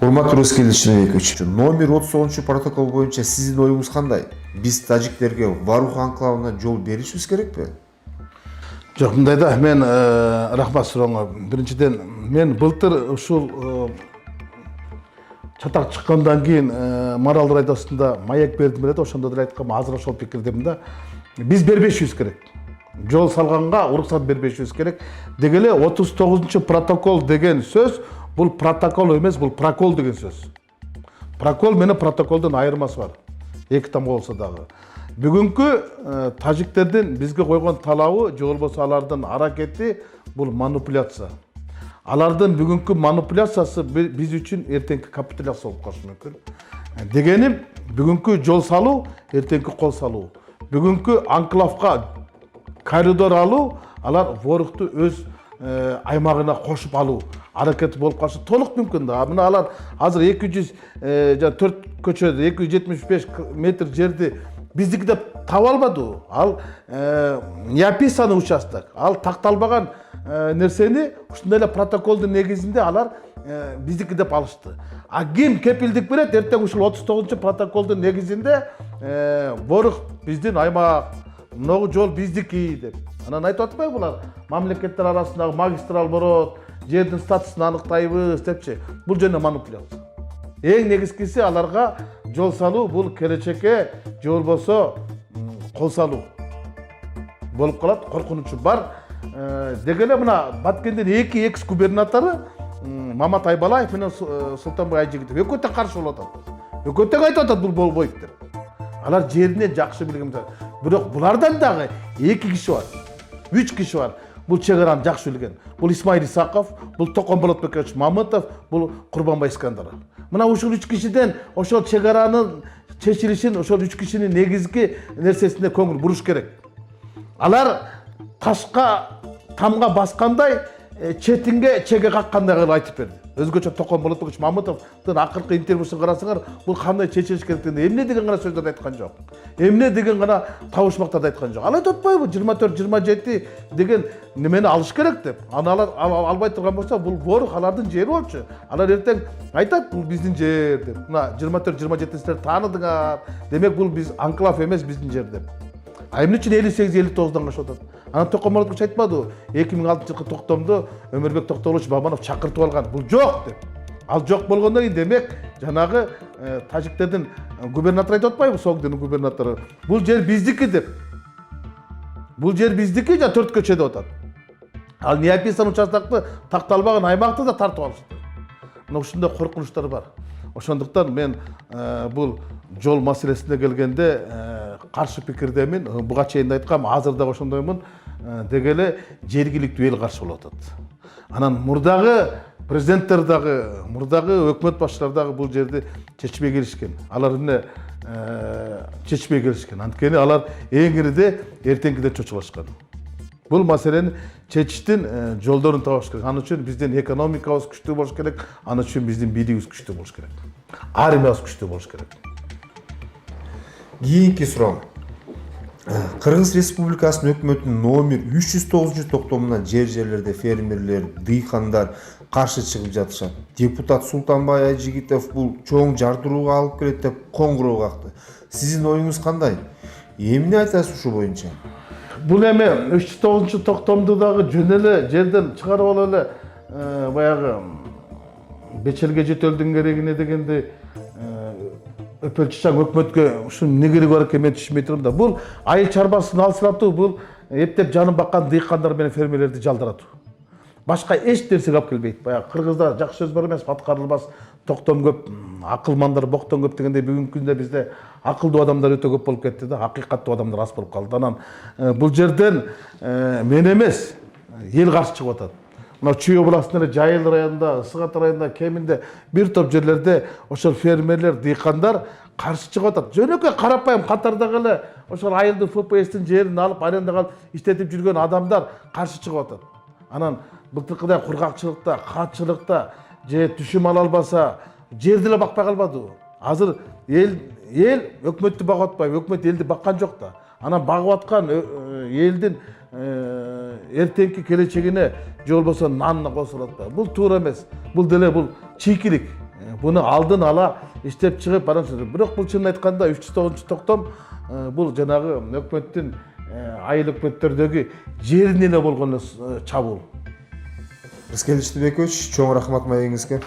Урматтуу Рускелди Шыныбекович, номер 39 протокол боюнча сиздин оюңуз кандай? Биз тажиктерге Варух анклавына жол беришибиз керекпи? Жок, мындайда мен рахмат сурооңо. Биринчиден мен былтыр ушул чатак чыккандан кийин Марал радиосунда маек бердим эле да, ошондо деле айткам, азыр ошол пикирдемин да. Биз бербешибиз керек. Жол салганга уруксат бербешибиз керек. Деги эле 39 протокол деген сөз бул протокол эмес, бул прокол деген сөз. Прокол менен протоколдун айырмасы бар. Эки там болсо дагы. Бүгүнкү тажиктердин бизге койгон талабы, же болбосо алардын аракети бул манипуляция. Алардын бүгүнкү манипуляциясы биз үчүн эртеңки капитуляция болуп калышы мүмкүн. Дегеним, бүгүнкү жол салуу, эртеңки кол салуу. Бүгүнкү анклавга коридор алуу, алар Ворухту өз аймагына кошуп алуу аракети болуп калышы толук мүмкүн да. Мына алар азыр 204 көчөдө 275 метр жерди биздики деп таба албады. Ал не описанный участок, ал такталбаган нерсени ушундай эле протоколдун негизинде алар биздики деп алышты. А ким кепилдик берет? Эртең ушул 39 протоколдун негизинде Ворух биздин аймак, могу жол биздики деп. Анан айтып атпайбы булар? Мамлекеттер арасындагы магистрал борот, жердин статусун аныктайбыз депчи. Бул жөнүндө манипуляция. Эң негизгиси аларга жол салуу, бул келечекке же болбосо кол салуу болуп калат, коркунучу бар. Деги эле мына Баткендин эки экс-губернатору Мамат Айбалаев менен Султанбай Айжигитов экөө тең каршы болуп атат. Экөө тең айтып атат бул болбойт деп. Алар жерине жакшы билген. Бирок булардан дагы 2 киши бар. 3 киши бар. Бул чек араны жакшы билген. Бул Исмаил Исаков, бул Токон Болотбекович Мамытов, бул Курбанбай Искандаров. Мына ушул 3 кишиден ошол чек аранын чечилишин, ошол 3 кишинин негизги нерсесине көңүл буруш керек. Алар ташка тамга баскандай четинге чеге каккандай кылып айтып берди. Өзгөчө Токон Болотбекович Мамытовдун акыркы интервьюсун карасаңар, бул кандай чечилиш керектигин эмне деген гана сөздөрдү айткан жок. Эмне деген гана табышмактарды айткан жок. Ал айтып атпайбы 24-27 деген немени алыш керек деп. Аны алар албай турган болсо, бул Ворух алардын жери болчу. Алар эртең айтат, бул биздин жер деп. Мына 24-27-сиздер тааныдыңар. Демек бул биз анклав эмес, биздин жер деп. А эмне үчүн 58-59-дан кашып атат? Анан Токон Болотбекович айтпадыбы? 2006-жылкы токтомдо Өмүрбек Токтогулович Бабанов чакыртып алган. Бул жок деп. Ал жок болгондон кийин демек жанагы тажиктердин губернатору айтып атпайбы, Согдин губернатору? Бул жер биздики деп. Бул жер биздики, жа 4 көчө деп атат. Ал не описан участокты такталбаган аймакты да тартып алышты. Мына ушундай коркунучтар бар. Ошондуктан мен бул жол маселесине келгенде каршы пикирдемин. Буга чейин да айткам, азыр да ошондоймун. Деги эле жергиликтүү эл каршы болуп атат. Анан мурдагы президенттер дагы, мурдагы өкмөт башчылары дагы бул жерди чечпей келишкен. Алар эмне чечпей келишкен. Анткени алар эңириде эртеңкиде чочулашкан. Бул маселени чечиштин жолдорун табыш керек. Аны үчүн биздин экономикабыз күчтүү болуш керек, аны үчүн биздин бийлигибиз күчтүү болуш керек. Армиябыз күчтүү болуш керек. Кийинки суроо. Кыргыз Республикасынын өкмөтүнүн номер 309 токтомуна жерлерде фермерлер, дыйкандар каршы чыгып жатышат. Депутат Султанбай Айжигитов бул чоң жардырууга алып келет деп коңгуроо какты. Сиздин оюңуз кандай? Эмне айтасыз ушул боюнча? Бул эми 309 токтомду дагы жөн эле жерден чыгарып алып эле баягы бечелге жетөлдүн керегине дегенде өпөлчүчаң өкмөткө ушунун эмне кереги бар экенин мен түшүнбөй турам да. Бул айыл чарбасын алсыратуу, бул эптеп жанын баккан дыйкандар менен фермерлерди жалдыратуу. Башка эч нерсеге алып келбейт. Баягы кыргызда жакшы сөз бар эмес, аткарылбас токтом көп, акылмандар боктон көп дегендей бүгүнкү күндө бизде акылдуу адамдар өтө көп болуп кетти да, акыйкаттуу адамдар аз болуп калды. Анан бул жерден мен эмес, эл каршы чыгып атат. Мына Чүй областында, Жайыл районунда, Ысык Ата районунда кеминде бир топ жерлерде ошол фермерлер, дыйкандар каршы чыгып атат. Жөнөкөй карапайым катардагы эле ошол айылдын ФПСтин жерин алып, арендага алып иштетип жүргөн адамдар каршы чыгып атат. Анан былтыркыдай кургакчылыкта, катчылыкта же түшүм ала албаса, жерди эле бакпай калбады. Азыр эл өкмөттү багып атпайбы, өкмөт элди баккан жок да. Анан багып аткан элдин эртеңки келечегине же болбосо нанына косулат да. Бул туура эмес. Бул деле бул чийкилик. Буну алдын ала иштеп чыгып анан бирок бул чынын айтканда 309 токтом бул жанагы өкмөттүн айыл өкмөттөрдөгү жерине эле болгон чабуул. Рыскелди Иштебекович, чоң рахмат маегиңизге.